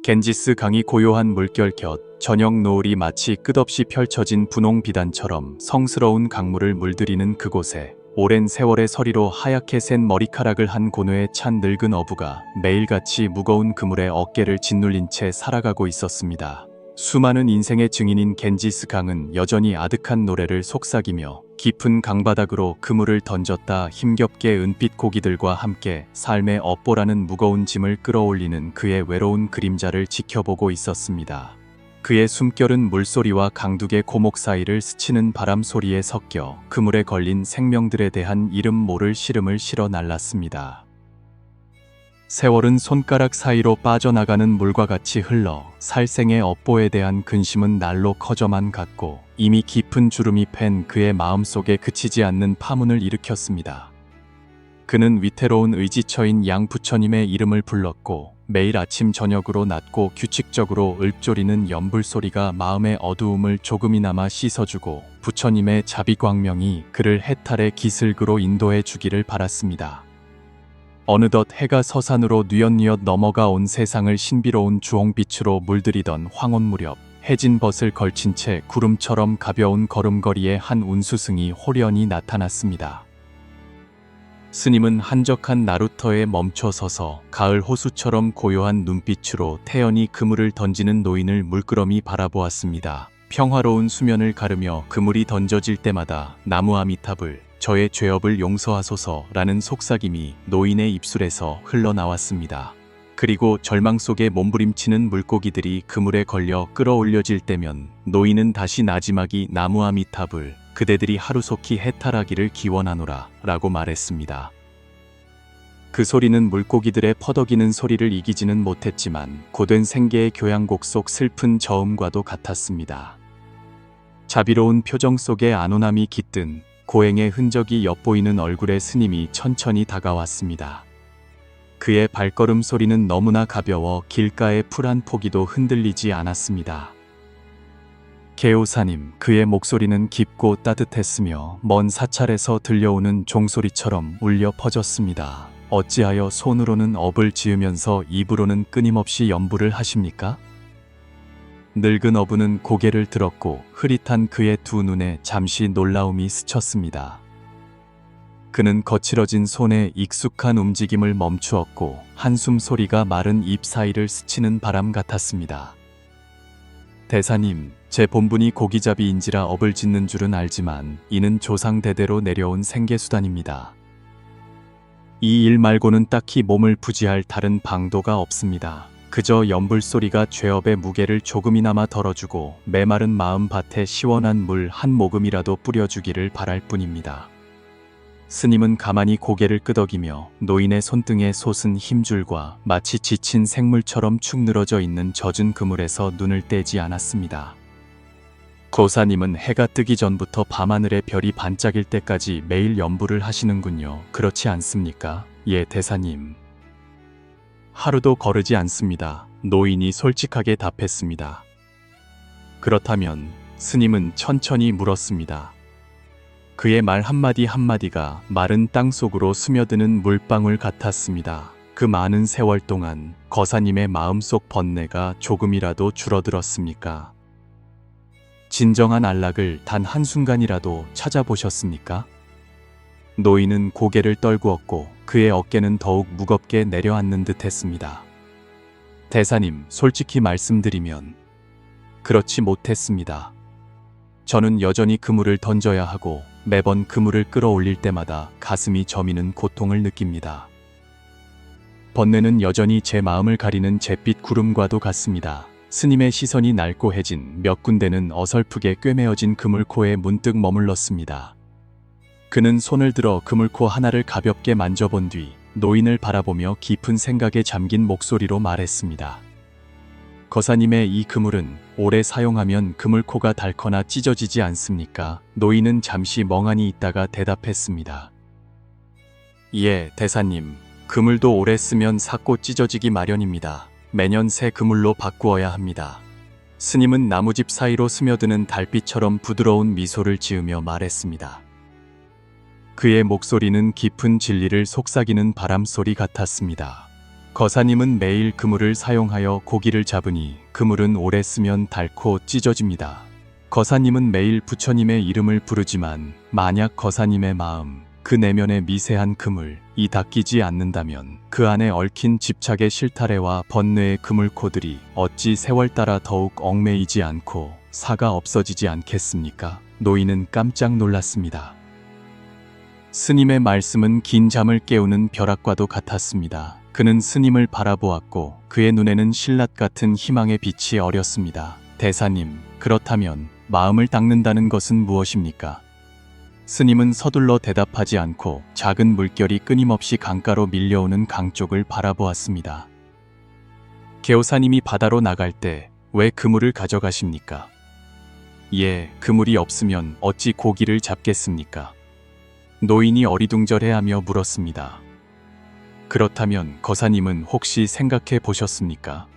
겐지스 강이 고요한 물결 곁 저녁 노을이 마치 끝없이 펼쳐진 분홍 비단처럼 성스러운 강물을 물들이는 그곳에 오랜 세월의 서리로 하얗게 센 머리카락을 한 고뇌에 찬 늙은 어부가 매일같이 무거운 그물에 어깨를 짓눌린 채 살아가고 있었습니다. 수많은 인생의 증인인 겐지스 강은 여전히 아득한 노래를 속삭이며 깊은 강바닥으로 그물을 던졌다 힘겹게 은빛 고기들과 함께 삶의 업보라는 무거운 짐을 끌어올리는 그의 외로운 그림자를 지켜보고 있었습니다. 그의 숨결은 물소리와 강둑의 고목 사이를 스치는 바람 소리에 섞여 그물에 걸린 생명들에 대한 이름 모를 시름을 실어 날랐습니다. 세월은 손가락 사이로 빠져나가는 물과 같이 흘러 살생의 업보에 대한 근심은 날로 커져만 갔고 이미 깊은 주름이 팬 그의 마음속에 그치지 않는 파문을 일으켰습니다. 그는 위태로운 의지처인 양 부처님의 이름을 불렀고 매일 아침 저녁으로 낮고 규칙적으로 읊조리는 연불 소리가 마음의 어두움을 조금이나마 씻어주고 부처님의 자비광명이 그를 해탈의 기슭으로 인도해 주기를 바랐습니다. 어느덧 해가 서산으로 뉘엿뉘엿 넘어가 온 세상을 신비로운 주홍빛으로 물들이던 황혼 무렵 해진 벗을 걸친 채 구름처럼 가벼운 걸음걸이에 한 운수승이 호련히 나타났습니다. 스님은 한적한 나루터에 멈춰 서서 가을 호수처럼 고요한 눈빛으로 태연히 그물을 던지는 노인을 물끄러미 바라보았습니다. 평화로운 수면을 가르며 그물이 던져질 때마다 나무 아미탑을 저의 죄업을 용서하소서라는 속삭임이 노인의 입술에서 흘러나왔습니다. 그리고 절망 속에 몸부림치는 물고기들이 그물에 걸려 끌어올려질 때면 노인은 다시 나지막이 나무 아미탑을 그대들이 하루속히 해탈하기를 기원하노라 라고 말했습니다. 그 소리는 물고기들의 퍼덕이는 소리를 이기지는 못했지만 고된 생계의 교향곡 속 슬픈 저음과도 같았습니다. 자비로운 표정 속에 안온함이 깃든 고행의 흔적이 엿보이는 얼굴의 스님이 천천히 다가왔습니다. 그의 발걸음 소리는 너무나 가벼워 길가의 풀 한 포기도 흔들리지 않았습니다. 개오사님, 그의 목소리는 깊고 따뜻했으며 먼 사찰에서 들려오는 종소리처럼 울려 퍼졌습니다. 어찌하여 손으로는 업을 지으면서 입으로는 끊임없이 연부를 하십니까? 늙은 어부는 고개를 들었고 흐릿한 그의 두 눈에 잠시 놀라움이 스쳤습니다. 그는 거칠어진 손에 익숙한 움직임을 멈추었고 한숨 소리가 마른 입 사이를 스치는 바람 같았습니다. 대사님, 제 본분이 고기잡이인지라 업을 짓는 줄은 알지만 이는 조상 대대로 내려온 생계수단입니다. 이 일 말고는 딱히 몸을 부지할 다른 방도가 없습니다. 그저 연불 소리가 죄업의 무게를 조금이나마 덜어주고 메마른 마음밭에 시원한 물 한 모금이라도 뿌려주기를 바랄 뿐입니다. 스님은 가만히 고개를 끄덕이며 노인의 손등에 솟은 힘줄과 마치 지친 생물처럼 축 늘어져 있는 젖은 그물에서 눈을 떼지 않았습니다. 고사님은 해가 뜨기 전부터 밤하늘의 별이 반짝일 때까지 매일 연부를 하시는군요. 그렇지 않습니까? 예, 대사님. 하루도 거르지 않습니다. 노인이 솔직하게 답했습니다. 그렇다면 스님은 천천히 물었습니다. 그의 말 한마디 한마디가 마른 땅 속으로 스며드는 물방울 같았습니다. 그 많은 세월 동안 거사님의 마음속 번뇌가 조금이라도 줄어들었습니까? 진정한 안락을 단 한순간이라도 찾아보셨습니까? 노인은 고개를 떨구었고 그의 어깨는 더욱 무겁게 내려앉는 듯 했습니다. 대사님, 솔직히 말씀드리면 그렇지 못했습니다. 저는 여전히 그물을 던져야 하고 매번 그물을 끌어올릴 때마다 가슴이 저미는 고통을 느낍니다. 번뇌는 여전히 제 마음을 가리는 잿빛 구름과도 같습니다. 스님의 시선이 날고해진 몇 군데는 어설프게 꿰매어진 그물코에 문득 머물렀습니다. 그는 손을 들어 그물코 하나를 가볍게 만져본 뒤 노인을 바라보며 깊은 생각에 잠긴 목소리로 말했습니다. 거사님의 이 그물은 오래 사용하면 그물코가 닳거나 찢어지지 않습니까? 노인은 잠시 멍하니 있다가 대답했습니다. 예, 대사님. 그물도 오래 쓰면 삭고 찢어지기 마련입니다. 매년 새 그물로 바꾸어야 합니다. 스님은 나무집 사이로 스며드는 달빛처럼 부드러운 미소를 지으며 말했습니다. 그의 목소리는 깊은 진리를 속삭이는 바람소리 같았습니다. 거사님은 매일 그물을 사용하여 고기를 잡으니 그물은 오래 쓰면 닳고 찢어집니다. 거사님은 매일 부처님의 이름을 부르지만 만약 거사님의 마음, 그 내면의 미세한 그물이 닦이지 않는다면 그 안에 얽힌 집착의 실타래와 번뇌의 그물코들이 어찌 세월 따라 더욱 얽매이지 않고 사가 없어지지 않겠습니까? 노인은 깜짝 놀랐습니다. 스님의 말씀은 긴 잠을 깨우는 벼락과도 같았습니다. 그는 스님을 바라보았고 그의 눈에는 신랏 같은 희망의 빛이 어렸습니다. 대사님, 그렇다면 마음을 닦는다는 것은 무엇입니까? 스님은 서둘러 대답하지 않고 작은 물결이 끊임없이 강가로 밀려오는 강 쪽을 바라보았습니다. 개오사님이 바다로 나갈 때 왜 그물을 가져가십니까? 예, 그물이 없으면 어찌 고기를 잡겠습니까? 노인이 어리둥절해하며 물었습니다. 그렇다면 거사님은 혹시 생각해 보셨습니까?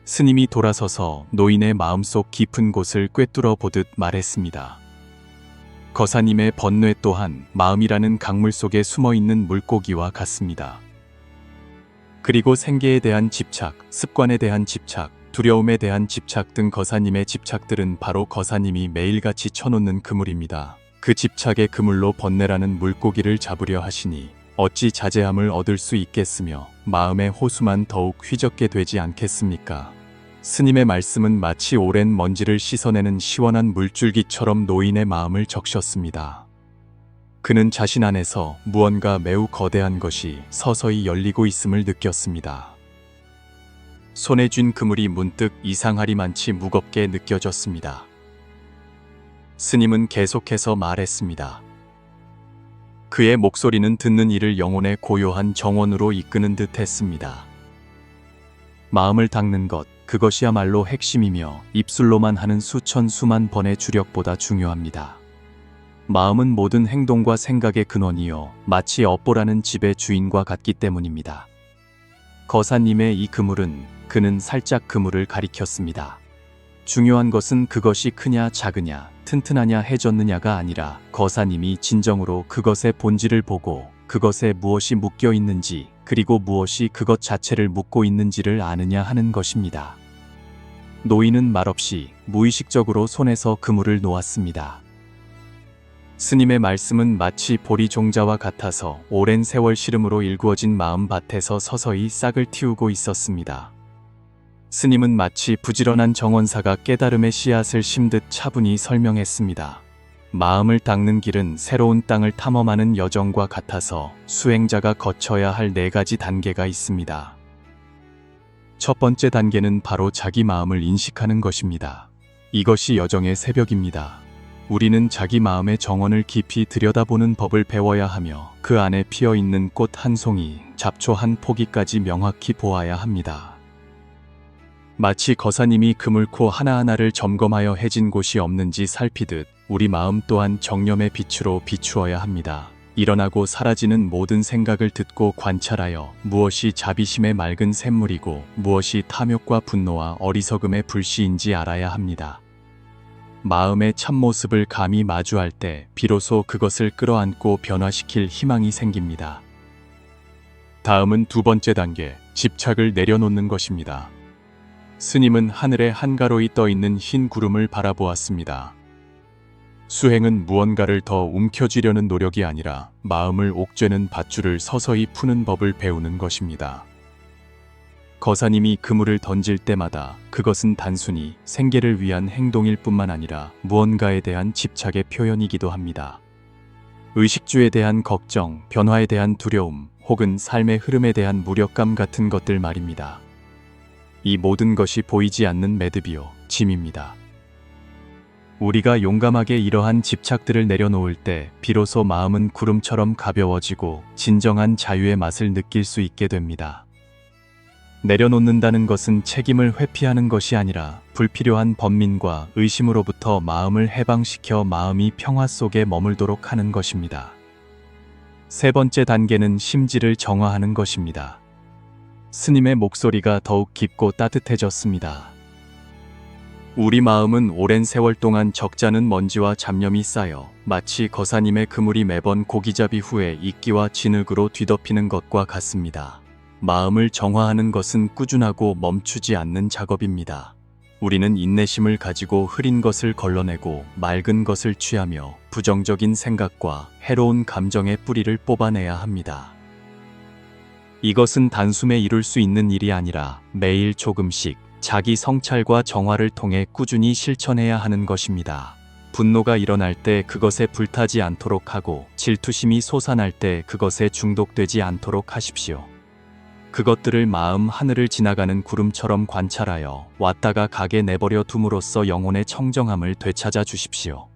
스님이 돌아서서 노인의 마음속 깊은 곳을 꿰뚫어 보듯 말했습니다. 거사님의 번뇌 또한 마음이라는 강물 속에 숨어있는 물고기와 같습니다. 그리고 생계에 대한 집착, 습관에 대한 집착, 두려움에 대한 집착 등 거사님의 집착들은 바로 거사님이 매일같이 쳐놓는 그물입니다. 그 집착의 그물로 번뇌라는 물고기를 잡으려 하시니 어찌 자제함을 얻을 수 있겠으며 마음의 호수만 더욱 휘젓게 되지 않겠습니까? 스님의 말씀은 마치 오랜 먼지를 씻어내는 시원한 물줄기처럼 노인의 마음을 적셨습니다. 그는 자신 안에서 무언가 매우 거대한 것이 서서히 열리고 있음을 느꼈습니다. 손에 쥔 그물이 문득 이상하리만치 무겁게 느껴졌습니다. 스님은 계속해서 말했습니다. 그의 목소리는 듣는 이를 영혼의 고요한 정원으로 이끄는 듯 했습니다. 마음을 닦는 것, 그것이야말로 핵심이며 입술로만 하는 수천 수만 번의 주력보다 중요합니다. 마음은 모든 행동과 생각의 근원이요, 마치 업보라는 집의 주인과 같기 때문입니다. 거사님의 이 그물은 그는 살짝 그물을 가리켰습니다. 중요한 것은 그것이 크냐 작으냐, 튼튼하냐 해졌느냐가 아니라 거사님이 진정으로 그것의 본질을 보고 그것에 무엇이 묶여 있는지 그리고 무엇이 그것 자체를 묶고 있는지를 아느냐 하는 것입니다. 노인은 말없이 무의식적으로 손에서 그물을 놓았습니다. 스님의 말씀은 마치 보리 종자와 같아서 오랜 세월 시름으로 일구어진 마음밭에서 서서히 싹을 틔우고 있었습니다. 스님은 마치 부지런한 정원사가 깨달음의 씨앗을 심듯 차분히 설명했습니다. 마음을 닦는 길은 새로운 땅을 탐험하는 여정과 같아서 수행자가 거쳐야 할 4가지 단계가 있습니다. 첫 번째 단계는 바로 자기 마음을 인식하는 것입니다. 이것이 여정의 새벽입니다. 우리는 자기 마음의 정원을 깊이 들여다보는 법을 배워야 하며 그 안에 피어있는 꽃 한 송이, 잡초 한 포기까지 명확히 보아야 합니다. 마치 거사님이 그물코 하나하나를 점검하여 해진 곳이 없는지 살피듯 우리 마음 또한 정념의 빛으로 비추어야 합니다. 일어나고 사라지는 모든 생각을 듣고 관찰하여 무엇이 자비심의 맑은 샘물이고 무엇이 탐욕과 분노와 어리석음의 불씨인지 알아야 합니다. 마음의 참모습을 감히 마주할 때 비로소 그것을 끌어안고 변화시킬 희망이 생깁니다. 다음은 두 번째 단계, 집착을 내려놓는 것입니다. 스님은 하늘에 한가로이 떠있는 흰 구름을 바라보았습니다. 수행은 무언가를 더 움켜쥐려는 노력이 아니라 마음을 옥죄는 밧줄을 서서히 푸는 법을 배우는 것입니다. 거사님이 그물을 던질 때마다 그것은 단순히 생계를 위한 행동일 뿐만 아니라 무언가에 대한 집착의 표현이기도 합니다. 의식주에 대한 걱정, 변화에 대한 두려움, 혹은 삶의 흐름에 대한 무력감 같은 것들 말입니다. 이 모든 것이 보이지 않는 매듭이요, 짐입니다. 우리가 용감하게 이러한 집착들을 내려놓을 때 비로소 마음은 구름처럼 가벼워지고 진정한 자유의 맛을 느낄 수 있게 됩니다. 내려놓는다는 것은 책임을 회피하는 것이 아니라 불필요한 번민과 의심으로부터 마음을 해방시켜 마음이 평화 속에 머물도록 하는 것입니다. 세 번째 단계는 심지를 정화하는 것입니다. 스님의 목소리가 더욱 깊고 따뜻해졌습니다. 우리 마음은 오랜 세월 동안 적잖은 먼지와 잡념이 쌓여 마치 거사님의 그물이 매번 고기잡이 후에 이끼와 진흙으로 뒤덮이는 것과 같습니다. 마음을 정화하는 것은 꾸준하고 멈추지 않는 작업입니다. 우리는 인내심을 가지고 흐린 것을 걸러내고 맑은 것을 취하며 부정적인 생각과 해로운 감정의 뿌리를 뽑아내야 합니다. 이것은 단숨에 이룰 수 있는 일이 아니라 매일 조금씩 자기 성찰과 정화를 통해 꾸준히 실천해야 하는 것입니다. 분노가 일어날 때 그것에 불타지 않도록 하고 질투심이 솟아날 때 그것에 중독되지 않도록 하십시오. 그것들을 마음 하늘을 지나가는 구름처럼 관찰하여 왔다가 가게 내버려 둠으로써 영혼의 청정함을 되찾아 주십시오.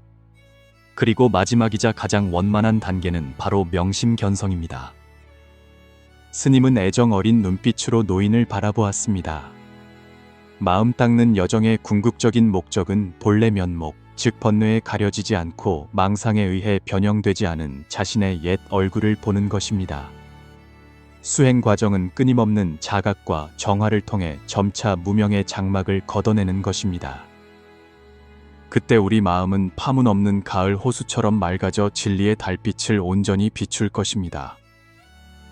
그리고 마지막이자 가장 원만한 단계는 바로 명심견성입니다. 스님은 애정 어린 눈빛으로 노인을 바라보았습니다. 마음 닦는 여정의 궁극적인 목적은 본래 면목, 즉 번뇌에 가려지지 않고 망상에 의해 변형되지 않은 자신의 옛 얼굴을 보는 것입니다. 수행 과정은 끊임없는 자각과 정화를 통해 점차 무명의 장막을 걷어내는 것입니다. 그때 우리 마음은 파문 없는 가을 호수처럼 맑아져 진리의 달빛을 온전히 비출 것입니다.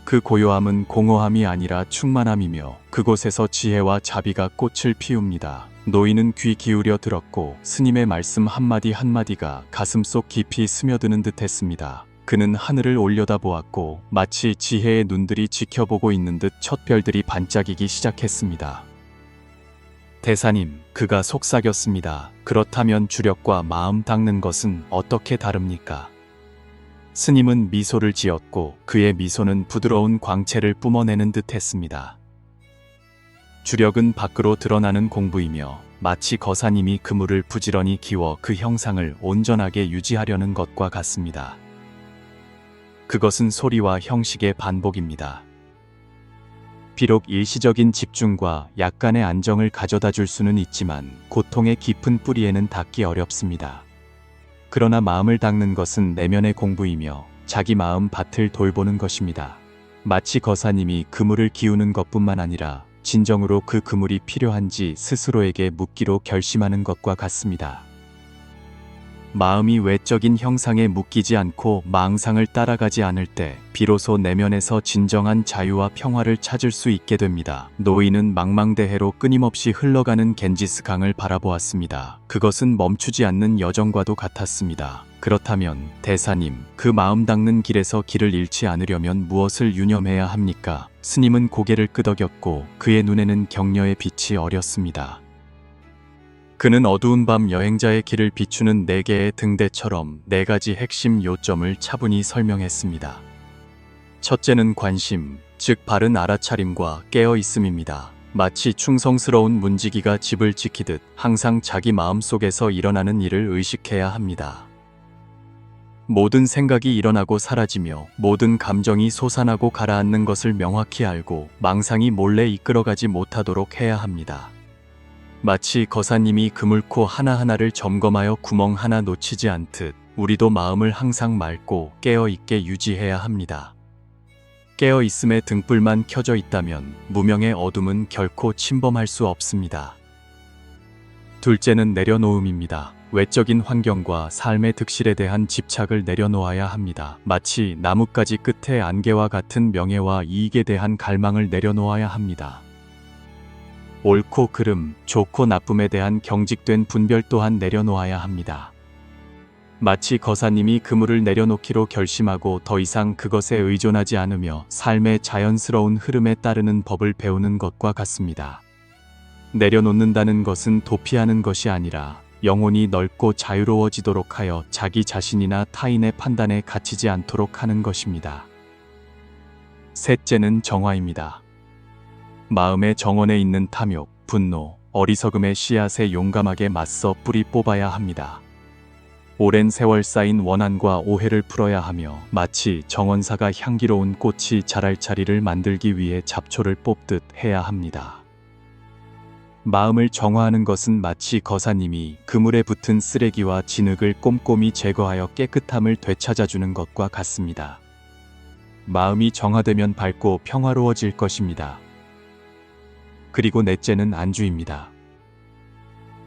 그 고요함은 공허함이 아니라 충만함이며 그곳에서 지혜와 자비가 꽃을 피웁니다. 노인은 귀 기울여 들었고 스님의 말씀 한마디 한마디가 가슴속 깊이 스며드는 듯 했습니다. 그는 하늘을 올려다보았고 마치 지혜의 눈들이 지켜보고 있는 듯 첫 별들이 반짝이기 시작했습니다. 대사님, 그가 속삭였습니다. 그렇다면 주력과 마음 닦는 것은 어떻게 다릅니까? 스님은 미소를 지었고 그의 미소는 부드러운 광채를 뿜어내는 듯 했습니다. 주력은 밖으로 드러나는 공부이며 마치 거사님이 그물을 부지런히 기워 그 형상을 온전하게 유지하려는 것과 같습니다. 그것은 소리와 형식의 반복입니다. 비록 일시적인 집중과 약간의 안정을 가져다 줄 수는 있지만 고통의 깊은 뿌리에는 닿기 어렵습니다. 그러나 마음을 닦는 것은 내면의 공부이며 자기 마음 밭을 돌보는 것입니다. 마치 거사님이 그물을 기우는 것뿐만 아니라 진정으로 그 그물이 필요한지 스스로에게 묻기로 결심하는 것과 같습니다. 마음이 외적인 형상에 묶이지 않고 망상을 따라가지 않을 때 비로소 내면에서 진정한 자유와 평화를 찾을 수 있게 됩니다. 노인은 망망대해로 끊임없이 흘러가는 겐지스 강을 바라보았습니다. 그것은 멈추지 않는 여정과도 같았습니다. 그렇다면 대사님, 그 마음 닦는 길에서 길을 잃지 않으려면 무엇을 유념해야 합니까? 스님은 고개를 끄덕였고 그의 눈에는 격려의 빛이 어렸습니다. 그는 어두운 밤 여행자의 길을 비추는 4개의 등대처럼 4가지 핵심 요점을 차분히 설명했습니다. 첫째는 관심, 즉 바른 알아차림과 깨어있음입니다. 마치 충성스러운 문지기가 집을 지키듯 항상 자기 마음속에서 일어나는 일을 의식해야 합니다. 모든 생각이 일어나고 사라지며 모든 감정이 솟아나고 가라앉는 것을 명확히 알고 망상이 몰래 이끌어가지 못하도록 해야 합니다. 마치 거사님이 그물코 하나하나를 점검하여 구멍 하나 놓치지 않듯 우리도 마음을 항상 맑고 깨어있게 유지해야 합니다. 깨어있음의 등불만 켜져 있다면 무명의 어둠은 결코 침범할 수 없습니다. 둘째는 내려놓음입니다. 외적인 환경과 삶의 득실에 대한 집착을 내려놓아야 합니다. 마치 나뭇가지 끝에 안개와 같은 명예와 이익에 대한 갈망을 내려놓아야 합니다. 옳고 그름, 좋고 나쁨에 대한 경직된 분별 또한 내려놓아야 합니다. 마치 거사님이 그물을 내려놓기로 결심하고 더 이상 그것에 의존하지 않으며 삶의 자연스러운 흐름에 따르는 법을 배우는 것과 같습니다. 내려놓는다는 것은 도피하는 것이 아니라 영혼이 넓고 자유로워지도록 하여 자기 자신이나 타인의 판단에 갇히지 않도록 하는 것입니다. 셋째는 정화입니다. 마음의 정원에 있는 탐욕, 분노, 어리석음의 씨앗에 용감하게 맞서 뿌리 뽑아야 합니다. 오랜 세월 쌓인 원한과 오해를 풀어야 하며 마치 정원사가 향기로운 꽃이 자랄 자리를 만들기 위해 잡초를 뽑듯 해야 합니다. 마음을 정화하는 것은 마치 거사님이 그물에 붙은 쓰레기와 진흙을 꼼꼼히 제거하여 깨끗함을 되찾아주는 것과 같습니다. 마음이 정화되면 밝고 평화로워질 것입니다. 그리고 넷째는 안주입니다.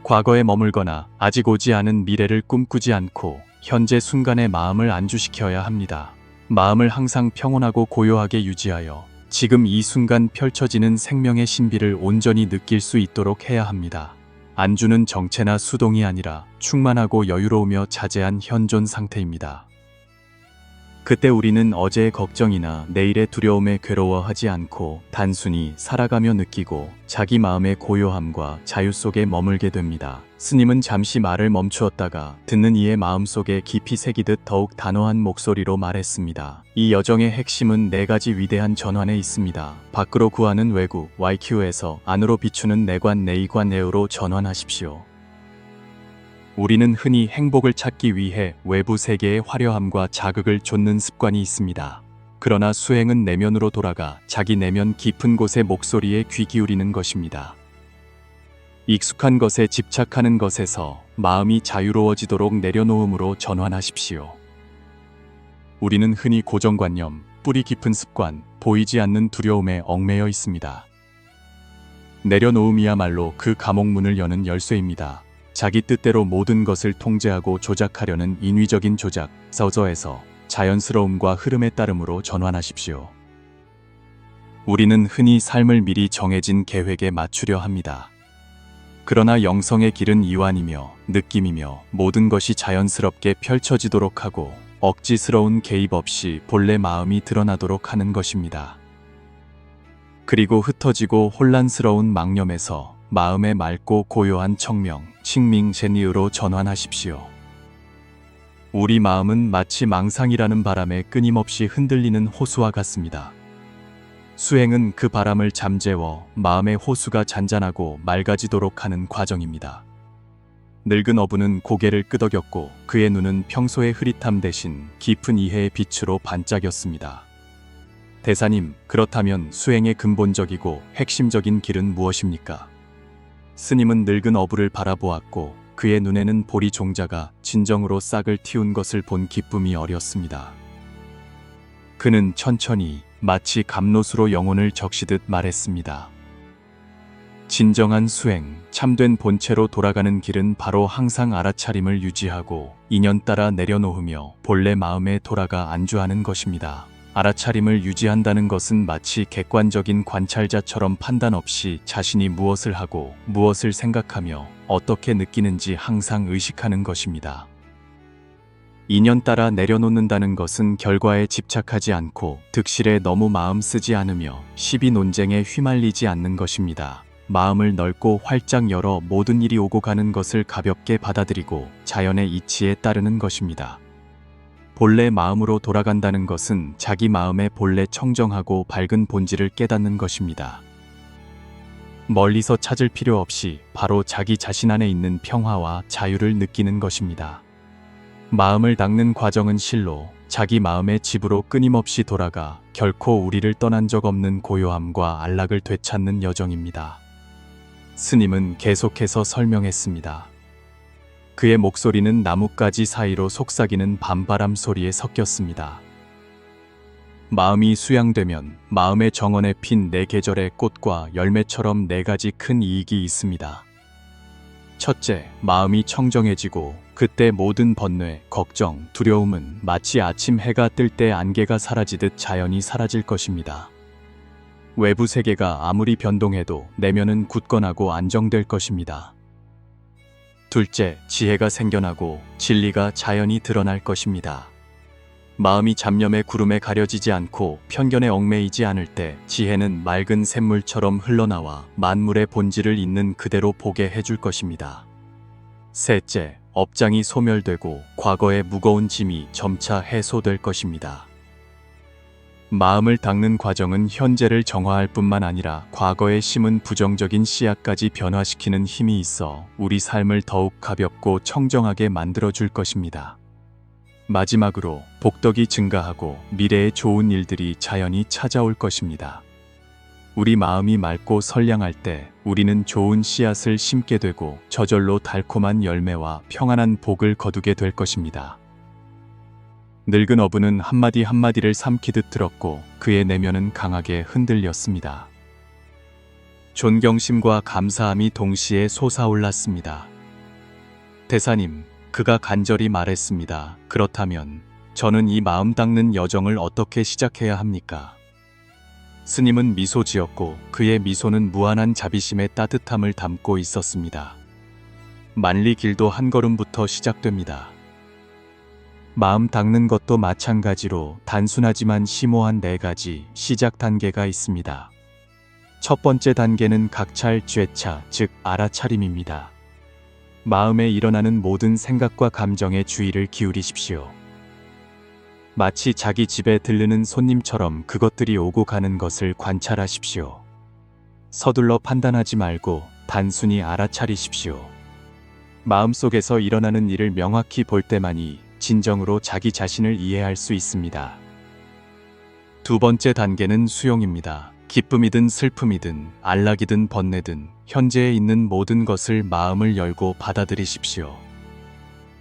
과거에 머물거나 아직 오지 않은 미래를 꿈꾸지 않고 현재 순간의 마음을 안주시켜야 합니다. 마음을 항상 평온하고 고요하게 유지하여 지금 이 순간 펼쳐지는 생명의 신비를 온전히 느낄 수 있도록 해야 합니다. 안주는 정체나 수동이 아니라 충만하고 여유로우며 자제한 현존 상태입니다. 그때 우리는 어제의 걱정이나 내일의 두려움에 괴로워하지 않고 단순히 살아가며 느끼고 자기 마음의 고요함과 자유 속에 머물게 됩니다. 스님은 잠시 말을 멈추었다가 듣는 이의 마음속에 깊이 새기듯 더욱 단호한 목소리로 말했습니다. 이 여정의 핵심은 4가지 위대한 전환에 있습니다. 밖으로 구하는 외구 YQ에서 안으로 비추는 내관 내이관 내으로 전환하십시오. 우리는 흔히 행복을 찾기 위해 외부 세계의 화려함과 자극을 좇는 습관이 있습니다. 그러나 수행은 내면으로 돌아가 자기 내면 깊은 곳의 목소리에 귀 기울이는 것입니다. 익숙한 것에 집착하는 것에서 마음이 자유로워지도록 내려놓음으로 전환하십시오. 우리는 흔히 고정관념, 뿌리 깊은 습관, 보이지 않는 두려움에 얽매여 있습니다. 내려놓음이야말로 그 감옥문을 여는 열쇠입니다. 자기 뜻대로 모든 것을 통제하고 조작하려는 인위적인 조작, 서저에서 자연스러움과 흐름에 따름으로 전환하십시오. 우리는 흔히 삶을 미리 정해진 계획에 맞추려 합니다. 그러나 영성의 길은 이완이며 느낌이며 모든 것이 자연스럽게 펼쳐지도록 하고 억지스러운 개입 없이 본래 마음이 드러나도록 하는 것입니다. 그리고 흩어지고 혼란스러운 망념에서 마음의 맑고 고요한 청명, 칭밍 제니으로 전환하십시오. 우리 마음은 마치 망상이라는 바람에 끊임없이 흔들리는 호수와 같습니다. 수행은 그 바람을 잠재워 마음의 호수가 잔잔하고 맑아지도록 하는 과정입니다. 늙은 어부는 고개를 끄덕였고 그의 눈은 평소의 흐릿함 대신 깊은 이해의 빛으로 반짝였습니다. 대사님, 그렇다면 수행의 근본적이고 핵심적인 길은 무엇입니까? 스님은 늙은 어부를 바라보았고 그의 눈에는 보리 종자가 진정으로 싹을 틔운 것을 본 기쁨이 어렸습니다. 그는 천천히 마치 감로수로 영혼을 적시듯 말했습니다. 진정한 수행, 참된 본체로 돌아가는 길은 바로 항상 알아차림을 유지하고 인연 따라 내려놓으며 본래 마음에 돌아가 안주하는 것입니다. 알아차림을 유지한다는 것은 마치 객관적인 관찰자처럼 판단 없이 자신이 무엇을 하고 무엇을 생각하며 어떻게 느끼는지 항상 의식하는 것입니다. 인연 따라 내려놓는다는 것은 결과에 집착하지 않고 득실에 너무 마음 쓰지 않으며 시비 논쟁에 휘말리지 않는 것입니다. 마음을 넓고 활짝 열어 모든 일이 오고 가는 것을 가볍게 받아들이고 자연의 이치에 따르는 것입니다. 본래 마음으로 돌아간다는 것은 자기 마음의 본래 청정하고 밝은 본질을 깨닫는 것입니다. 멀리서 찾을 필요 없이 바로 자기 자신 안에 있는 평화와 자유를 느끼는 것입니다. 마음을 닦는 과정은 실로 자기 마음의 집으로 끊임없이 돌아가 결코 우리를 떠난 적 없는 고요함과 안락을 되찾는 여정입니다. 스님은 계속해서 설명했습니다. 그의 목소리는 나뭇가지 사이로 속삭이는 밤바람 소리에 섞였습니다. 마음이 수양되면 마음의 정원에 핀 4계절의 꽃과 열매처럼 4가지 큰 이익이 있습니다. 첫째, 마음이 청정해지고 그때 모든 번뇌, 걱정, 두려움은 마치 아침 해가 뜰 때 안개가 사라지듯 자연히 사라질 것입니다. 외부 세계가 아무리 변동해도 내면은 굳건하고 안정될 것입니다. 둘째, 지혜가 생겨나고 진리가 자연히 드러날 것입니다. 마음이 잡념의 구름에 가려지지 않고 편견에 얽매이지 않을 때 지혜는 맑은 샘물처럼 흘러나와 만물의 본질을 있는 그대로 보게 해줄 것입니다. 셋째, 업장이 소멸되고 과거의 무거운 짐이 점차 해소될 것입니다. 마음을 닦는 과정은 현재를 정화할 뿐만 아니라 과거에 심은 부정적인 씨앗까지 변화시키는 힘이 있어 우리 삶을 더욱 가볍고 청정하게 만들어줄 것입니다. 마지막으로 복덕이 증가하고 미래의 좋은 일들이 자연히 찾아올 것입니다. 우리 마음이 맑고 선량할 때 우리는 좋은 씨앗을 심게 되고 저절로 달콤한 열매와 평안한 복을 거두게 될 것입니다. 늙은 어부는 한마디 한마디를 삼키듯 들었고 그의 내면은 강하게 흔들렸습니다. 존경심과 감사함이 동시에 솟아올랐습니다. 대사님, 그가 간절히 말했습니다. 그렇다면 저는 이 마음 닦는 여정을 어떻게 시작해야 합니까? 스님은 미소 지었고 그의 미소는 무한한 자비심의 따뜻함을 담고 있었습니다. 만리 길도 한 걸음부터 시작됩니다. 마음 닦는 것도 마찬가지로 단순하지만 심오한 4가지 시작 단계가 있습니다. 첫 번째 단계는 각찰 죄차, 즉 알아차림입니다. 마음에 일어나는 모든 생각과 감정에 주의를 기울이십시오. 마치 자기 집에 들르는 손님처럼 그것들이 오고 가는 것을 관찰하십시오. 서둘러 판단하지 말고 단순히 알아차리십시오. 마음속에서 일어나는 일을 명확히 볼 때만이 진정으로 자기 자신을 이해할 수 있습니다. 두 번째 단계는 수용입니다. 기쁨이든 슬픔이든 안락이든 번뇌든 현재에 있는 모든 것을 마음을 열고 받아들이십시오.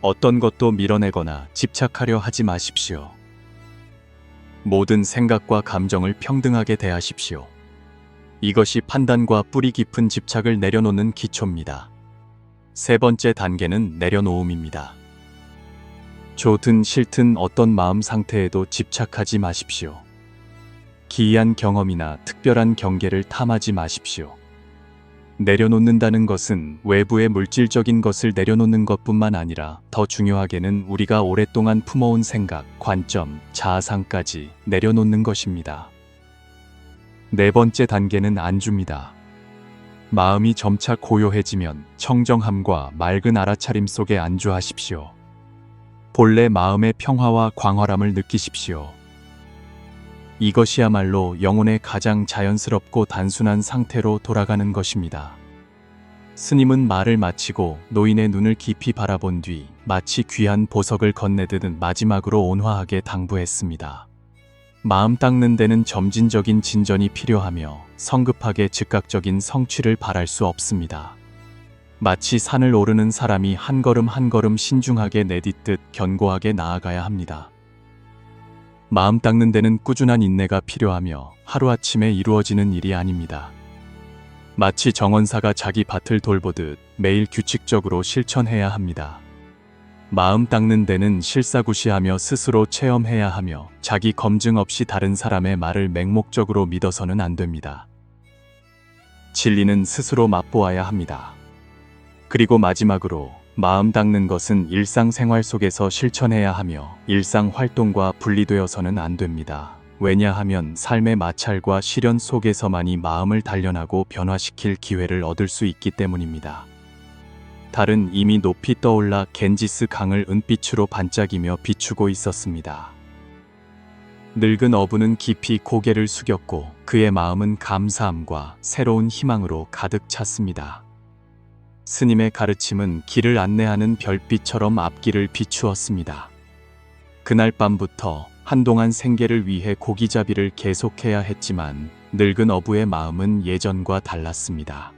어떤 것도 밀어내거나 집착하려 하지 마십시오. 모든 생각과 감정을 평등하게 대하십시오. 이것이 판단과 뿌리 깊은 집착을 내려놓는 기초입니다. 세 번째 단계는 내려놓음입니다. 좋든 싫든 어떤 마음 상태에도 집착하지 마십시오. 기이한 경험이나 특별한 경계를 탐하지 마십시오. 내려놓는다는 것은 외부의 물질적인 것을 내려놓는 것뿐만 아니라 더 중요하게는 우리가 오랫동안 품어온 생각, 관점, 자아상까지 내려놓는 것입니다. 네 번째 단계는 안주입니다. 마음이 점차 고요해지면 청정함과 맑은 알아차림 속에 안주하십시오. 본래 마음의 평화와 광활함을 느끼십시오. 이것이야말로 영혼의 가장 자연스럽고 단순한 상태로 돌아가는 것입니다. 스님은 말을 마치고 노인의 눈을 깊이 바라본 뒤 마치 귀한 보석을 건네듯 마지막으로 온화하게 당부했습니다. 마음 닦는 데는 점진적인 진전이 필요하며 성급하게 즉각적인 성취를 바랄 수 없습니다. 마치 산을 오르는 사람이 한 걸음 한 걸음 신중하게 내딛듯 견고하게 나아가야 합니다. 마음 닦는 데는 꾸준한 인내가 필요하며 하루아침에 이루어지는 일이 아닙니다. 마치 정원사가 자기 밭을 돌보듯 매일 규칙적으로 실천해야 합니다. 마음 닦는 데는 실사구시하며 스스로 체험해야 하며 자기 검증 없이 다른 사람의 말을 맹목적으로 믿어서는 안 됩니다. 진리는 스스로 맛보아야 합니다. 그리고 마지막으로 마음 닦는 것은 일상생활 속에서 실천해야 하며 일상활동과 분리되어서는 안 됩니다. 왜냐하면 삶의 마찰과 시련 속에서만이 마음을 단련하고 변화시킬 기회를 얻을 수 있기 때문입니다. 달은 이미 높이 떠올라 겐지스 강을 은빛으로 반짝이며 비추고 있었습니다. 늙은 어부는 깊이 고개를 숙였고 그의 마음은 감사함과 새로운 희망으로 가득 찼습니다. 스님의 가르침은 길을 안내하는 별빛처럼 앞길을 비추었습니다. 그날 밤부터 한동안 생계를 위해 고기잡이를 계속해야 했지만 늙은 어부의 마음은 예전과 달랐습니다.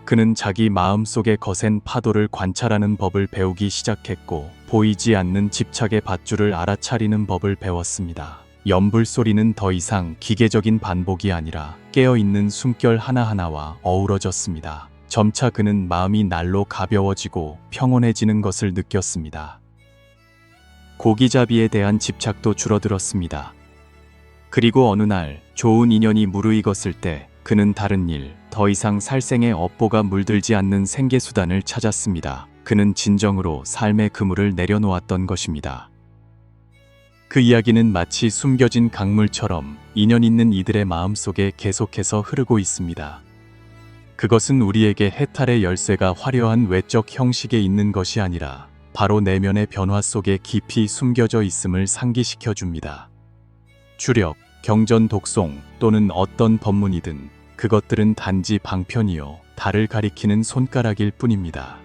그는 자기 마음속의 거센 파도를 관찰하는 법을 배우기 시작했고 보이지 않는 집착의 밧줄을 알아차리는 법을 배웠습니다. 연불 소리는 더 이상 기계적인 반복이 아니라 깨어있는 숨결 하나하나와 어우러졌습니다. 점차 그는 마음이 날로 가벼워지고 평온해지는 것을 느꼈습니다. 고기잡이에 대한 집착도 줄어들었습니다. 그리고 어느 날 좋은 인연이 무르익었을 때 그는 다른 일, 더 이상 살생에 업보가 물들지 않는 생계수단을 찾았습니다. 그는 진정으로 삶의 그물을 내려놓았던 것입니다. 그 이야기는 마치 숨겨진 강물처럼 인연 있는 이들의 마음속에 계속해서 흐르고 있습니다. 그것은 우리에게 해탈의 열쇠가 화려한 외적 형식에 있는 것이 아니라 바로 내면의 변화 속에 깊이 숨겨져 있음을 상기시켜 줍니다. 주력, 경전 독송 또는 어떤 법문이든 그것들은 단지 방편이요 달을 가리키는 손가락일 뿐입니다.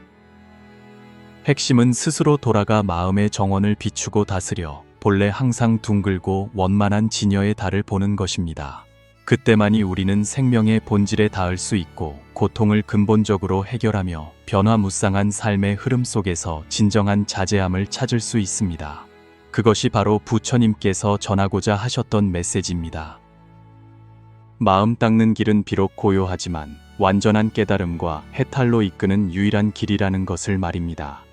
핵심은 스스로 돌아가 마음의 정원을 비추고 다스려 본래 항상 둥글고 원만한 진여의 달을 보는 것입니다. 그때만이 우리는 생명의 본질에 닿을 수 있고 고통을 근본적으로 해결하며 변화무쌍한 삶의 흐름 속에서 진정한 자제함을 찾을 수 있습니다. 그것이 바로 부처님께서 전하고자 하셨던 메시지입니다. 마음 닦는 길은 비록 고요하지만 완전한 깨달음과 해탈로 이끄는 유일한 길이라는 것을 말입니다.